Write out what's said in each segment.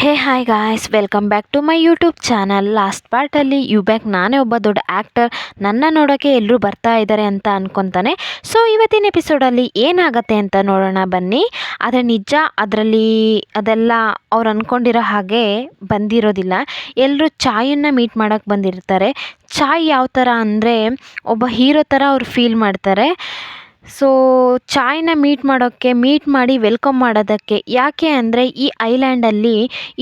Hey hi guys, welcome back to my YouTube channel. Last ಪಾರ್ಟಲ್ಲಿ back ನಾನೇ ಒಬ್ಬ ದೊಡ್ಡ ಆ್ಯಕ್ಟರ್, ನನ್ನ ನೋಡೋಕ್ಕೆ ಎಲ್ಲರೂ ಬರ್ತಾ ಇದ್ದಾರೆ ಅಂತ ಅನ್ಕೊತಾನೆ. ಸೊ ಇವತ್ತಿನ ಎಪಿಸೋಡಲ್ಲಿ ಏನಾಗತ್ತೆ ಅಂತ ನೋಡೋಣ ಬನ್ನಿ. ಆದರೆ ನಿಜ ಅದರಲ್ಲಿ ಅದೆಲ್ಲ ಅವ್ರು ಅಂದ್ಕೊಂಡಿರೋ ಹಾಗೆ ಬಂದಿರೋದಿಲ್ಲ. ಎಲ್ಲರೂ ಚಾಯನ್ನು ಮೀಟ್ ಮಾಡೋಕ್ಕೆ ಬಂದಿರ್ತಾರೆ. ಚಾಯ್ ಯಾವ ಥರ ಅಂದರೆ ಒಬ್ಬ ಹೀರೋ ಥರ ಅವ್ರು ಫೀಲ್ ಮಾಡ್ತಾರೆ. ಸೊ ಚಾಯ್ನ ಮೀಟ್ ಮಾಡಿ ವೆಲ್ಕಮ್ ಮಾಡೋದಕ್ಕೆ. ಯಾಕೆ ಅಂದರೆ ಈ ಐಲ್ಯಾಂಡಲ್ಲಿ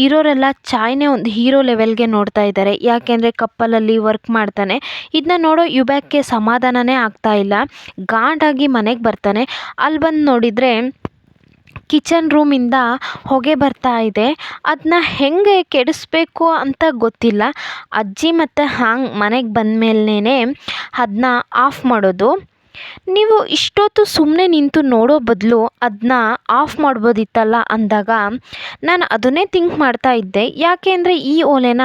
ಇರೋರೆಲ್ಲ ಚಾಯ್ನೇ ಒಂದು ಹೀರೋ ಲೆವೆಲ್ಗೆ ನೋಡ್ತಾ ಇದ್ದಾರೆ. ಯಾಕೆಂದರೆ ಕಪ್ಪಲಲ್ಲಿ ವರ್ಕ್ ಮಾಡ್ತಾನೆ. ಇದನ್ನ ನೋಡೋ ಯುಬ್ಯಾಕ್ಗೆ ಸಮಾಧಾನನೇ ಆಗ್ತಾ ಇಲ್ಲ. ಗಾಂಡಾಗಿ ಮನೆಗೆ ಬರ್ತಾನೆ. ಅಲ್ಲಿ ಬಂದು ನೋಡಿದರೆ ಕಿಚನ್ ರೂಮಿಂದ ಹೊಗೆ ಬರ್ತಾ ಇದೆ. ಅದನ್ನ ಹೆಂಗೆ ಕೆಡಿಸ್ಬೇಕು ಅಂತ ಗೊತ್ತಿಲ್ಲ. ಅಜ್ಜಿ ಮತ್ತು ಹಾಂಗ್ ಮನೆಗೆ ಬಂದಮೇಲೆ ಅದನ್ನ ಆಫ್ ಮಾಡೋದು. ನೀವು ಇಷ್ಟೊತ್ತು ಸುಮ್ಮನೆ ನಿಂತು ನೋಡೋ ಬದಲು ಅದನ್ನ ಆಫ್ ಮಾಡ್ಬೋದಿತ್ತಲ್ಲ ಅಂದಾಗ ನಾನು ಅದನ್ನೇ ಥಿಂಕ್ ಮಾಡ್ತಾ ಇದ್ದೆ. ಯಾಕೆ ಅಂದರೆ ಈ ಓಲೆನ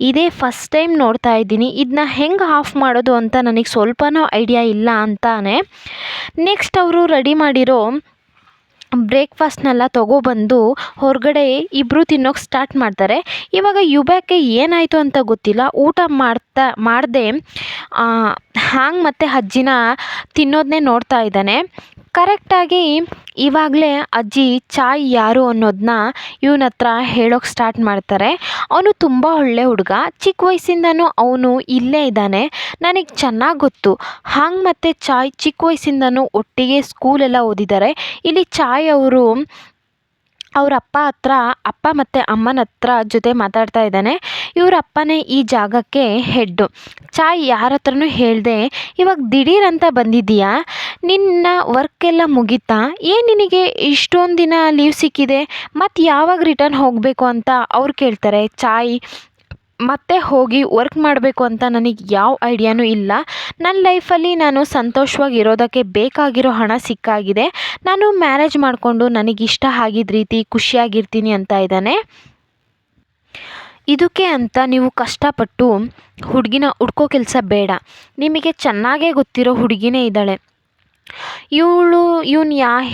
ಇದೇ ಫಸ್ಟ್ ಟೈಮ್ ನೋಡ್ತಾ ಇದ್ದೀನಿ. ಇದನ್ನ ಹೆಂಗೆ ಆಫ್ ಮಾಡೋದು ಅಂತ ನನಗೆ ಸ್ವಲ್ಪನೂ ಐಡಿಯಾ ಇಲ್ಲ ಅಂತಾನೆ. ನೆಕ್ಸ್ಟ್ ಅವರು ರೆಡಿ ಮಾಡಿರೋ ಬ್ರೇಕ್ಫಾಸ್ಟ್ನೆಲ್ಲ ತೊಗೊಬಂದು ಹೊರಗಡೆ ಇಬ್ಬರು ತಿನ್ನೋಕೆ ಸ್ಟಾರ್ಟ್ ಮಾಡ್ತಾರೆ. ಇವಾಗ ಯುಬ್ಯಾಕ್ಗೆ ಏನಾಯಿತು ಅಂತ ಗೊತ್ತಿಲ್ಲ. ಊಟ ಮಾಡದೆ ಹಾಂಗ್ ಮತ್ತು ಅಜ್ಜಿನ ತಿನ್ನೋದನ್ನೇ ನೋಡ್ತಾ ಇದ್ದಾನೆ. ಕರೆಕ್ಟಾಗಿ ಇವಾಗಲೇ ಅಜ್ಜಿ ಚಾಯ್ ಯಾರು ಅನ್ನೋದನ್ನ ಇವನ ಹತ್ರ ಹೇಳೋಕ್ಕೆ ಸ್ಟಾರ್ಟ್ ಮಾಡ್ತಾರೆ. ಅವನು ತುಂಬ ಒಳ್ಳೆ ಹುಡುಗ. ಚಿಕ್ಕ ವಯಸ್ಸಿಂದನೂ ಅವನು ಇಲ್ಲೇ ಇದ್ದಾನೆ. ನನಗೆ ಚೆನ್ನಾಗಿ ಗೊತ್ತು. ಹಾಂಗ್ ಮತ್ತು ಚಾಯ್ ಚಿಕ್ಕ ವಯಸ್ಸಿಂದನೂ ಒಟ್ಟಿಗೆ ಸ್ಕೂಲೆಲ್ಲ ಓದಿದ್ದಾರೆ. ಇಲ್ಲಿ ಚಾಯ್ ಅವರು ಅವ್ರ ಅಪ್ಪ ಮತ್ತು ಅಮ್ಮನ ಹತ್ರ ಜೊತೆ ಮಾತಾಡ್ತಾ ಇದ್ದಾನೆ. ಇವ್ರ ಅಪ್ಪನೇ ಈ ಜಾಗಕ್ಕೆ ಹೆಡ್ಡು. ಚಾಯ್ ಯಾರ ಹತ್ರನೂ ಹೇಳ್ದೆ ಇವಾಗ ದಿಢೀರ್ ಅಂತ ಬಂದಿದ್ದೀಯಾ, ನಿನ್ನ ವರ್ಕೆಲ್ಲ ಮುಗೀತಾ, ಏನು ನಿನಗೆ ಇಷ್ಟೊಂದು ದಿನ ಲೀವ್ ಸಿಕ್ಕಿದೆ, ಮತ್ತು ಯಾವಾಗ ರಿಟರ್ನ್ ಹೋಗಬೇಕು ಅಂತ ಅವ್ರು ಕೇಳ್ತಾರೆ. ಚಾಯ್ ಮತ್ತೆ ಹೋಗಿ ವರ್ಕ್ ಮಾಡಬೇಕು ಅಂತ ನನಗೆ ಯಾವ ಐಡಿಯಾನೂ ಇಲ್ಲ. ನನ್ನ ಲೈಫಲ್ಲಿ ನಾನು ಸಂತೋಷವಾಗಿ ಇರೋದಕ್ಕೆ ಬೇಕಾಗಿರೋ ಹಣ ಸಿಕ್ಕಾಗಿದೆ. ನಾನು ಮ್ಯಾರೇಜ್ ಮಾಡಿಕೊಂಡು ನನಗಿಷ್ಟ ಆಗಿದ್ದ ರೀತಿ ಖುಷಿಯಾಗಿರ್ತೀನಿ ಅಂತ ಇದ್ದಾನೆ. ಇದಕ್ಕೆ ಅಂತ ನೀವು ಕಷ್ಟಪಟ್ಟು ಹುಡುಗಿನ ಹುಡ್ಕೋ ಕೆಲಸ ಬೇಡ. ನಿಮಗೆ ಚೆನ್ನಾಗೇ ಗೊತ್ತಿರೋ ಹುಡುಗಿನೇ ಇದ್ದಾಳೆ. ಇವನು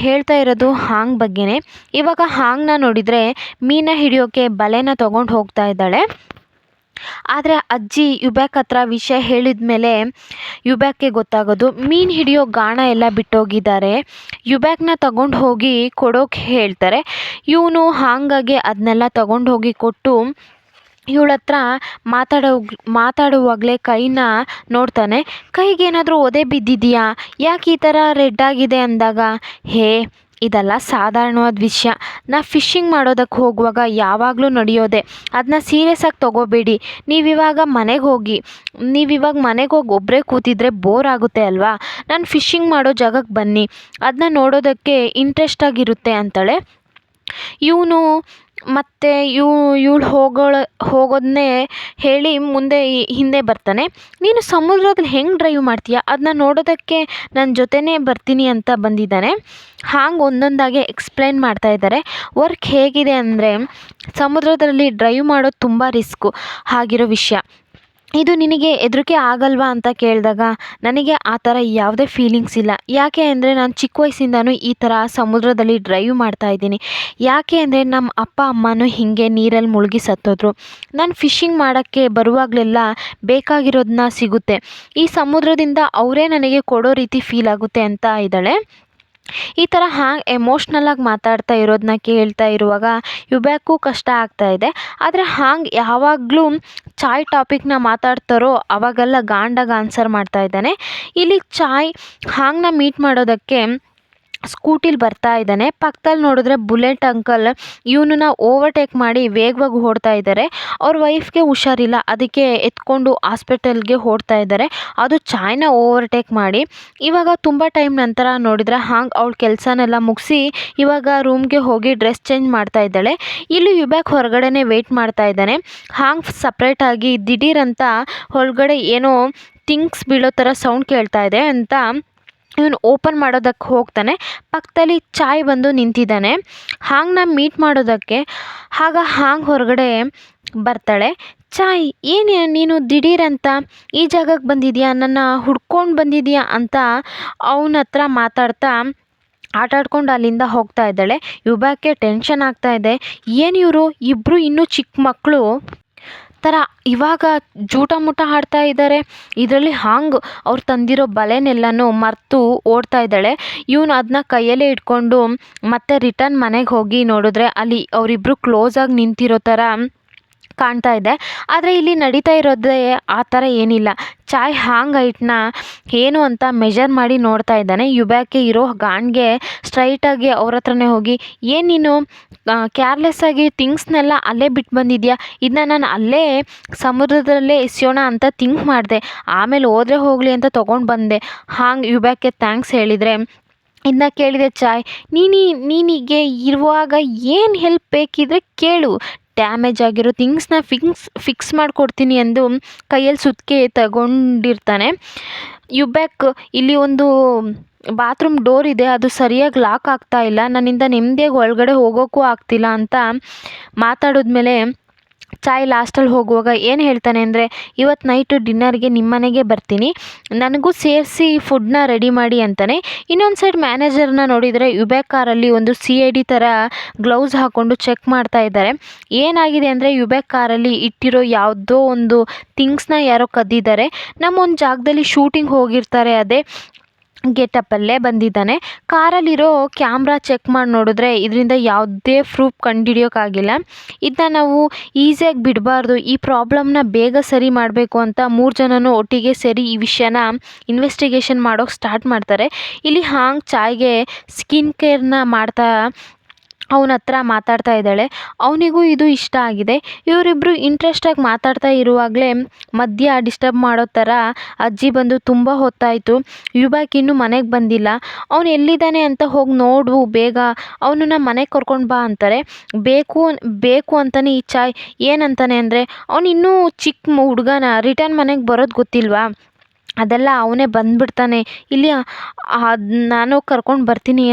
ಹೇಳ್ತಾ ಇರೋದು ಹಾಂಗ್ ಬಗ್ಗೆನೇ. ಇವಾಗ ಹಾಂಗ್ನ ನೋಡಿದರೆ ಮೀನ ಹಿಡಿಯೋಕ್ಕೆ ಬಲೆನ ತೊಗೊಂಡು ಹೋಗ್ತಾ ಇದ್ದಾಳೆ. ಆದರೆ ಅಜ್ಜಿ ಯುಬ್ಯಾಕ್ ಹತ್ರ ವಿಷಯ ಹೇಳಿದ ಮೇಲೆ ಯುಬ್ಯಾಕ್ಗೆ ಗೊತ್ತಾಗೋದು ಮೀನು ಹಿಡಿಯೋ ಗಾಣ ಎಲ್ಲ ಬಿಟ್ಟೋಗಿದ್ದಾರೆ. ಯುಬ್ಯಾಕ್ನ ತಗೊಂಡು ಹೋಗಿ ಕೊಡೋಕೆ ಹೇಳ್ತಾರೆ. ಇವನು ಹಾಗಾಗಿ ಅದನ್ನೆಲ್ಲ ತಗೊಂಡು ಹೋಗಿ ಕೊಟ್ಟು ಇವಳ ಹತ್ರ ಮಾತಾಡುವಾಗಲೇ ಕೈನ ನೋಡ್ತಾನೆ. ಕೈಗೇನಾದರೂ ಒದೆ ಬಿದ್ದಿದೆಯಾ, ಯಾಕೆ ಈ ಥರ ರೆಡ್ ಆಗಿದೆ ಅಂದಾಗ, ಇದೆಲ್ಲ ಸಾಧಾರಣವಾದ ವಿಷಯ. ನಾ ಫಿಶಿಂಗ್ ಮಾಡೋದಕ್ಕೆ ಹೋಗುವಾಗ ಯಾವಾಗಲೂ ನಡೆಯೋದೆ. ಅದನ್ನ ಸೀರಿಯಸ್ಸಾಗಿ ತೊಗೋಬೇಡಿ. ನೀವಿವಾಗ ಮನೆಗೆ ಹೋಗಿ ಒಬ್ಬರೇ ಕೂತಿದ್ರೆ ಬೋರ್ ಆಗುತ್ತೆ ಅಲ್ವಾ. ನಾನು ಫಿಶಿಂಗ್ ಮಾಡೋ ಜಾಗಕ್ಕೆ ಬನ್ನಿ, ಅದನ್ನ ನೋಡೋದಕ್ಕೆ ಇಂಟ್ರೆಸ್ಟ್ ಆಗಿರುತ್ತೆ ಅಂತಾಳೆ. ಇವನು ಮತ್ತು ಇವಳು ಹೋಗೋದನ್ನೇ ಹೇಳಿ ಹಿಂದೆ ಬರ್ತಾನೆ. ನೀನು ಸಮುದ್ರದಲ್ಲಿ ಹೆಂಗೆ ಡ್ರೈವ್ ಮಾಡ್ತೀಯ, ಅದನ್ನ ನೋಡೋದಕ್ಕೆ ನನ್ನ ಜೊತೆನೇ ಬರ್ತೀನಿ ಅಂತ ಬಂದಿದ್ದಾನೆ. ಹಾಂಗೆ ಒಂದೊಂದಾಗೆ ಎಕ್ಸ್ಪ್ಲೈನ್ ಮಾಡ್ತಾ ಇದ್ದಾರೆ. ವರ್ಕ್ ಹೇಗಿದೆ ಅಂದರೆ ಸಮುದ್ರದಲ್ಲಿ ಡ್ರೈವ್ ಮಾಡೋದು ತುಂಬ ರಿಸ್ಕು ಆಗಿರೋ ವಿಷಯ. ಇದು ನಿನಗೆ ಹೆದರಿಕೆ ಆಗಲ್ವಾ ಅಂತ ಕೇಳಿದಾಗ ನನಗೆ ಆ ಥರ ಯಾವುದೇ ಫೀಲಿಂಗ್ಸ್ ಇಲ್ಲ. ಯಾಕೆ ಅಂದರೆ ನಾನು ಚಿಕ್ಕ ವಯಸ್ಸಿಂದನೂ ಈ ಥರ ಸಮುದ್ರದಲ್ಲಿ ಡ್ರೈವ್ ಮಾಡ್ತಾ ಇದ್ದೀನಿ. ಯಾಕೆ ಅಂದರೆ ನಮ್ಮ ಅಪ್ಪ ಅಮ್ಮನೂ ಹೀಗೆ ನೀರಲ್ಲಿ ಮುಳುಗಿ ಸತ್ತೋದ್ರು. ನಾನು ಫಿಶಿಂಗ್ ಮಾಡೋಕ್ಕೆ ಬರುವಾಗಲೆಲ್ಲ ಬೇಕಾಗಿರೋದನ್ನ ಸಿಗುತ್ತೆ. ಈ ಸಮುದ್ರದಿಂದ ಅವರೇ ನನಗೆ ಕೊಡೋ ರೀತಿ ಫೀಲ್ ಆಗುತ್ತೆ ಅಂತ ಇದ್ದಾಳೆ. ಈ ಥರ ಎಮೋಷ್ನಲ್ಲಾಗಿ ಮಾತಾಡ್ತಾ ಇರೋದನ್ನ ಕೇಳ್ತಾ ಇರುವಾಗ ಯುಬ್ಯಾಕ್ಗೂ ಕಷ್ಟ ಆಗ್ತಾ ಇದೆ. ಆದರೆ ಯಾವಾಗಲೂ ಚಾಯ್ ಟಾಪಿಕ್ನ ಮಾತಾಡ್ತಾರೋ ಅವಾಗೆಲ್ಲ ಗಾಂಡಾಗಿ ಆನ್ಸರ್ ಮಾಡ್ತಾ ಇದ್ದಾನೆ. ಇಲ್ಲಿ ಚಾಯ್ ಹಾಂಗ್ನ ಮೀಟ್ ಮಾಡೋದಕ್ಕೆ ಸ್ಕೂಟಿಲಿ ಬರ್ತಾ ಇದ್ದಾನೆ. ಪಕ್ಕದಲ್ಲಿ ನೋಡಿದ್ರೆ ಬುಲೆಟ್ ಅಂಕಲ್ ಇವನನ್ನ ಓವರ್ಟೇಕ್ ಮಾಡಿ ವೇಗವಾಗಿ ಓಡ್ತಾ ಇದ್ದಾರೆ. ಅವ್ರ ವೈಫ್ಗೆ ಹುಷಾರಿಲ್ಲ, ಅದಕ್ಕೆ ಎತ್ಕೊಂಡು ಹಾಸ್ಪಿಟಲ್ಗೆ ಓಡ್ತಾ ಇದ್ದಾರೆ. ಅದು ಚಾಯ್ನ ಓವರ್ಟೇಕ್ ಮಾಡಿ. ಇವಾಗ ತುಂಬ ಟೈಮ್ ನಂತರ ನೋಡಿದರೆ ಹಾಂಗ್ ಅವಳ ಕೆಲಸನೆಲ್ಲ ಮುಗಿಸಿ ಇವಾಗ ರೂಮ್ಗೆ ಹೋಗಿ ಡ್ರೆಸ್ ಚೇಂಜ್ ಮಾಡ್ತಾ ಇದ್ದಾಳೆ. ಇಲ್ಲಿ ಯುಬ್ಯಾಕ್ ಹೊರಗಡೆನೇ ವೆಯ್ಟ್ ಮಾಡ್ತಾ ಇದ್ದಾನೆ. ಹಾಂಗ್ ಸಪ್ರೇಟಾಗಿ ದಿಢೀರ್ ಅಂತ ಹೊರಗಡೆ ಏನೋ ಥಿಂಗ್ಸ್ ಬೀಳೋ ಥರ ಸೌಂಡ್ ಕೇಳ್ತಾ ಇದೆ ಅಂತ ಇವನು ಓಪನ್ ಮಾಡೋದಕ್ಕೆ ಹೋಗ್ತಾನೆ. ಪಕ್ಕದಲ್ಲಿ ಚಾಯ್ ಬಂದು ನಿಂತಿದ್ದಾನೆ ಹಾಂಗ್ನ ಮೀಟ್ ಮಾಡೋದಕ್ಕೆ. ಹಾಂಗ್ ಹೊರಗಡೆ ಬರ್ತಾಳೆ. ಚಾಯ್, ಏನು ನೀನು ದಿಢೀರ್ ಅಂತ ಈ ಜಾಗಕ್ಕೆ ಬಂದಿದ್ಯಾ, ನನ್ನ ಹುಡ್ಕೊಂಡು ಬಂದಿದ್ಯಾ ಅಂತ ಅವನ ಹತ್ರ ಮಾತಾಡ್ತಾ ಆಟ ಆಡ್ಕೊಂಡು ಅಲ್ಲಿಂದ ಹೋಗ್ತಾ ಇದ್ದಾಳೆ. ಯುಬ್ಯಾಕ್ಗೆ ಟೆನ್ಷನ್ ಆಗ್ತಾ ಇದೆ. ಏನು ಇವರು ಇಬ್ಬರು ಇನ್ನೂ ಚಿಕ್ಕ ಮಕ್ಕಳು ಥರ ಇವಾಗ ಜೂಟ ಮುಟ ಆಡ್ತಾ ಇದ್ದಾರೆ. ಇದರಲ್ಲಿ ಹಾಂಗ್ ಅವ್ರು ತಂದಿರೋ ಬಲೆನೆಲ್ಲನೂ ಮರೆತು ಓಡ್ತಾ ಇದ್ದಾಳೆ. ಇವನು ಅದನ್ನ ಕೈಯಲ್ಲೇ ಇಟ್ಕೊಂಡು ಮತ್ತೆ ರಿಟರ್ನ್ ಮನೆಗೆ ಹೋಗಿ ನೋಡಿದ್ರೆ ಅಲ್ಲಿ ಅವರಿಬ್ಬರು ಕ್ಲೋಸಾಗಿ ನಿಂತಿರೋ ಥರ ಕಾಣ್ತಾ ಇದೆ. ಆದರೆ ಇಲ್ಲಿ ನಡೀತಾ ಇರೋದೇ ಆ ಥರ ಏನಿಲ್ಲ. ಚಾಯ್ ಹಾಂಗ್ ಹೈಟ್ನ ಏನು ಅಂತ ಮೆಜರ್ ಮಾಡಿ ನೋಡ್ತಾ ಇದ್ದಾನೆ. ಯುಬ್ಯಾಕ್ಗೆ ಇರೋ ಗಾಂಡ್ಗೆ ಸ್ಟ್ರೈಟಾಗಿ ಅವ್ರ ಹತ್ರನೇ ಹೋಗಿ, ಏನು ನೀನು ಕೇರ್ಲೆಸ್ಸಾಗಿ ಥಿಂಗ್ಸ್ನೆಲ್ಲ ಅಲ್ಲೇ ಬಿಟ್ಟು ಬಂದಿದ್ಯಾ, ಇದನ್ನ ನಾನು ಅಲ್ಲೇ ಸಮುದ್ರದಲ್ಲೇ ಎಸೆಯೋಣ ಅಂತ ಥಿಂಕ್ ಮಾಡಿದೆ, ಆಮೇಲೆ ಹೋದರೆ ಹೋಗಲಿ ಅಂತ ತೊಗೊಂಡು ಬಂದೆ. ಹಾಂಗೆ ಯುಬ್ಯಾಕ್ಗೆ ಥ್ಯಾಂಕ್ಸ್ ಹೇಳಿದರೆ ಇದನ್ನ ಕೇಳಿದೆ ಚಾಯ್, ನೀನಿಗೆ ಇರುವಾಗ ಏನು ಹೆಲ್ಪ್ ಬೇಕಿದ್ರೆ ಕೇಳು, ಡ್ಯಾಮೇಜ್ ಆಗಿರೋ ಥಿಂಗ್ಸ್ನ ಫಿಕ್ಸ್ ಮಾಡಿಕೊಡ್ತೀನಿ ಎಂದು ಕೈಯಲ್ಲಿ ಸುತ್ತಿಗೆ ತಗೊಂಡಿರ್ತಾನೆ. ಯುಬ್ಯಾಕ್ ಇಲ್ಲಿ ಒಂದು ಬಾತ್ರೂಮ್ ಡೋರ್ ಇದೆ, ಅದು ಸರಿಯಾಗಿ ಲಾಕ್ ಆಗ್ತಾ ಇಲ್ಲ, ನನ್ನಿಂದ ನೆಮ್ಮದಿಯಾಗಿ ಒಳಗಡೆ ಹೋಗೋಕ್ಕೂ ಆಗ್ತಿಲ್ಲ ಅಂತ ಮಾತಾಡಿದ್ಮೇಲೆ ಚಾಯ್ ಲಾಸ್ಟಲ್ಲಿ ಹೋಗುವಾಗ ಏನು ಹೇಳ್ತಾನೆ ಅಂದರೆ, ಇವತ್ತು ನೈಟು ಡಿನ್ನರ್ಗೆ ನಿಮ್ಮ ಮನೆಗೆ ಬರ್ತೀನಿ, ನನಗೂ ಸೇರಿಸಿ ಫುಡ್ನ ರೆಡಿ ಮಾಡಿ ಅಂತಾನೆ. ಇನ್ನೊಂದು ಸೈಡ್ ಮ್ಯಾನೇಜರ್ನ ನೋಡಿದರೆ ಯುಬ್ಯಾಕ್ ಕಾರಲ್ಲಿ ಒಂದು CID ಥರ ಗ್ಲೌಸ್ ಹಾಕ್ಕೊಂಡು ಚೆಕ್ ಮಾಡ್ತಾ ಇದ್ದಾರೆ. ಏನಾಗಿದೆ ಅಂದರೆ ಯುಬ್ಯಾಕ್ ಕಾರಲ್ಲಿ ಇಟ್ಟಿರೋ ಯಾವುದೋ ಒಂದು ಥಿಂಗ್ಸ್ನ ಯಾರೋ ಕದ್ದಿದ್ದಾರೆ. ಒಂದು ಜಾಗದಲ್ಲಿ ಶೂಟಿಂಗ್ ಹೋಗಿರ್ತಾರೆ, ಅದೇ ಗೆಟಪ್ಪಲ್ಲೇ ಬಂದಿದ್ದಾನೆ. ಕಾರಲ್ಲಿರೋ ಕ್ಯಾಮ್ರಾ ಚೆಕ್ ಮಾಡಿ ನೋಡಿದ್ರೆ ಇದರಿಂದ ಯಾವುದೇ ಪ್ರೂಫ್ ಕಂಡುಹಿಡಿಯೋಕ್ಕಾಗಿಲ್ಲ. ಇದನ್ನ ನಾವು ಈಸಿಯಾಗಿ ಬಿಡಬಾರ್ದು, ಈ ಪ್ರಾಬ್ಲಮ್ನ ಬೇಗ ಸರಿ ಮಾಡಬೇಕು ಅಂತ 3 ಜನನೂ ಒಟ್ಟಿಗೆ ಸೇರಿ ಈ ವಿಷಯನ ಇನ್ವೆಸ್ಟಿಗೇಷನ್ ಮಾಡೋಕ್ಕೆ ಸ್ಟಾರ್ಟ್ ಮಾಡ್ತಾರೆ. ಇಲ್ಲಿ ಹಾಂಗ್ ಚಾಯ್ಗೆ ಸ್ಕಿನ್ ಕೇರ್ನ ಮಾಡ್ತಾ ಅವನ ಹತ್ರ ಮಾತಾಡ್ತಾ ಇದ್ದಾಳೆ. ಅವನಿಗೂ ಇದು ಇಷ್ಟ ಆಗಿದೆ. ಇವರಿಬ್ಬರು ಇಂಟ್ರೆಸ್ಟಾಗಿ ಮಾತಾಡ್ತಾ ಇರುವಾಗಲೇ ಮಧ್ಯ ಡಿಸ್ಟರ್ಬ್ ಮಾಡೋ ಥರ ಅಜ್ಜಿ ಬಂದು ತುಂಬ ಹೊತ್ತಾಯಿತು, ಯುಬ್ಯಾಕ್ ಇನ್ನೂ ಮನೆಗೆ ಬಂದಿಲ್ಲ, ಅವನು ಎಲ್ಲಿದ್ದಾನೆ ಅಂತ ಹೋಗಿ ನೋಡು ಬೇಗ, ಅವನನ್ನು ಮನೆಗೆ ಕರ್ಕೊಂಡು ಬಾ ಅಂತಾರೆ. ಬೇಕು ಅಂತಲೇ ಈ ಚಾಯ್ ಏನಂತಾನೆ ಅಂದರೆ, ಅವನು ಇನ್ನೂ ಚಿಕ್ಕ ಹುಡುಗನ, ರಿಟರ್ನ್ ಮನೆಗೆ ಬರೋದು ಗೊತ್ತಿಲ್ವಾ, ಅದೆಲ್ಲ ಅವನೇ ಬಂದುಬಿಡ್ತಾನೆ, ಇಲ್ಲಿ ನಾನು ಕರ್ಕೊಂಡು ಬರ್ತೀನಿ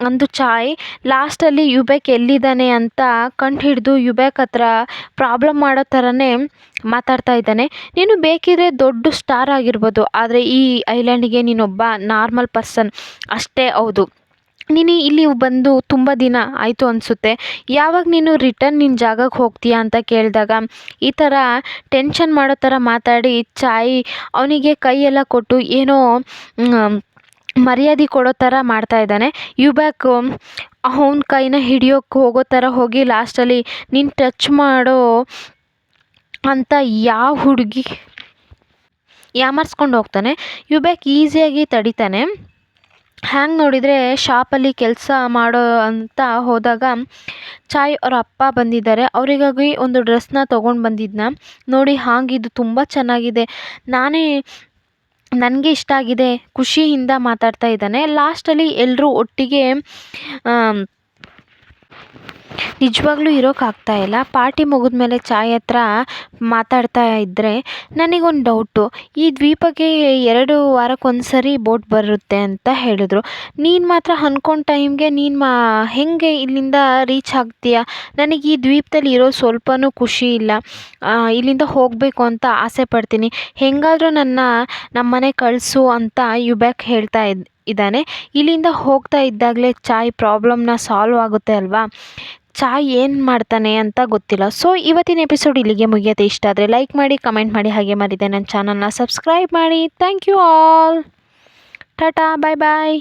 ಅಂದು ಚಾಯ್ ಲಾಸ್ಟಲ್ಲಿ ಯುಬ್ಯಾಕ್ ಎಲ್ಲಿದ್ದಾನೆ ಅಂತ ಕಂಡು ಹಿಡಿದು ಯುಬ್ಯಾಕ್ ಹತ್ರ ಪ್ರಾಬ್ಲಮ್ ಮಾಡೋ ಥರನೇ ಮಾತಾಡ್ತಾ ಇದ್ದಾನೆ. ನೀನು ಬೇಕಿದ್ರೆ ದೊಡ್ಡ ಸ್ಟಾರ್ ಆಗಿರ್ಬೋದು, ಆದರೆ ಈ ಐಲ್ಯಾಂಡಿಗೆ ನೀನೊಬ್ಬ ನಾರ್ಮಲ್ ಪರ್ಸನ್ ಅಷ್ಟೇ. ಹೌದು, ನೀನು ಇಲ್ಲಿ ಬಂದು ತುಂಬ ದಿನ ಆಯಿತು ಅನಿಸುತ್ತೆ, ಯಾವಾಗ ನೀನು ರಿಟರ್ನ್ ನಿನ್ನ ಜಾಗಕ್ಕೆ ಹೋಗ್ತೀಯಾ ಅಂತ ಕೇಳಿದಾಗ ಈ ಥರ ಟೆನ್ಷನ್ ಮಾಡೋ ಥರ ಮಾತಾಡಿ ಚಾಯ್ ಅವನಿಗೆ ಕೈಯೆಲ್ಲ ಕೊಟ್ಟು ಏನೋ ಮರ್ಯಾದೆ ಕೊಡೋ ಥರ ಮಾಡ್ತಾ ಇದ್ದಾನೆ. ಯುಬ್ಯಾಕ್ ಅವನ ಕೈನ ಹಿಡಿಯೋಕ್ಕೆ ಹೋಗೋ ಥರ ಹೋಗಿ ಲಾಸ್ಟಲ್ಲಿ ನೀನು ಟಚ್ ಮಾಡೋ ಅಂತ ಯಾವ ಹುಡುಗಿ ಯಾಮಾರಿಸ್ಕೊಂಡು ಹೋಗ್ತಾನೆ. ಯುಬ್ಯಾಕ್ ಈಸಿಯಾಗಿ ತಡಿತಾನೆ. ಹ್ಯಾಂಗೆ ನೋಡಿದರೆ ಶಾಪಲ್ಲಿ ಕೆಲಸ ಮಾಡೋ ಅಂತ ಹೋದಾಗ ಚಾಯ್ ಅವ್ರ ಅಪ್ಪ ಬಂದಿದ್ದಾರೆ. ಅವರಿಗಾಗಿ ಒಂದು ಡ್ರೆಸ್ನ ತೊಗೊಂಡು ಬಂದಿದ್ನ ನೋಡಿ, ಹಾಂಗಿದು ತುಂಬ ಚೆನ್ನಾಗಿದೆ, ನನಗೆ ಇಷ್ಟ ಆಗಿದೆ, ಖುಷಿಯಿಂದ ಮಾತಾಡ್ತಾ ಇದ್ದಾನೆ. ಲಾಸ್ಟಲ್ಲಿ ಎಲ್ಲರೂ ಒಟ್ಟಿಗೆ ನಿಜವಾಗ್ಲೂ ಇರೋಕ್ಕಾಗ್ತಾ ಇಲ್ಲ. ಪಾರ್ಟಿ ಮುಗಿದ್ಮೇಲೆ ಚಾಯ್ ಹತ್ರ ಮಾತಾಡ್ತಾ ಇದ್ದರೆ ನನಗೊಂದು ಡೌಟು, ಈ ದ್ವೀಪಕ್ಕೆ 2 ವಾರಕ್ಕೊಂದು ಸರಿ ಬೋಟ್ ಬರುತ್ತೆ ಅಂತ ಹೇಳಿದ್ರು, ನೀನು ಮಾತ್ರ ಅಂದ್ಕೊಂಡ ಟೈಮ್ಗೆ ನೀನು ಹೇಗೆ ಇಲ್ಲಿಂದ ರೀಚ್ ಆಗ್ತೀಯ, ನನಗೆ ಈ ದ್ವೀಪದಲ್ಲಿ ಇರೋ ಸ್ವಲ್ಪನೂ ಖುಷಿ ಇಲ್ಲ, ಇಲ್ಲಿಂದ ಹೋಗಬೇಕು ಅಂತ ಆಸೆ ಪಡ್ತೀನಿ, ಹೇಗಾದರೂ ನಮ್ಮ ಮನೆ ಕಳಿಸು ಅಂತ ಯುಬ್ಯಾಕ್ ಹೇಳ್ತಾ ಇದ್ದಾನೆ. ಇಲ್ಲಿಂದ ಹೋಗ್ತಾ ಇದ್ದಾಗಲೇ ಚಾಯ್ ಪ್ರಾಬ್ಲಮ್ನ ಸಾಲ್ವ್ ಆಗುತ್ತೆ ಅಲ್ವಾ. ಚಾಯ್ ಏನು ಮಾಡ್ತಾನೆ ಅಂತ ಗೊತ್ತಿಲ್ಲ. ಸೊ ಇವತ್ತಿನ ಎಪಿಸೋಡ್ ಇಲ್ಲಿಗೆ ಮುಗಿಯುತ್ತೆ. ಇಷ್ಟ ಆದರೆ ಲೈಕ್ ಮಾಡಿ, ಕಮೆಂಟ್ ಮಾಡಿ, ಹಾಗೆ ಮರಿದೆ ನನ್ನ ಚಾನಲ್ನ ಸಬ್ಸ್ಕ್ರೈಬ್ ಮಾಡಿ. Thank you all. Tata, bye bye.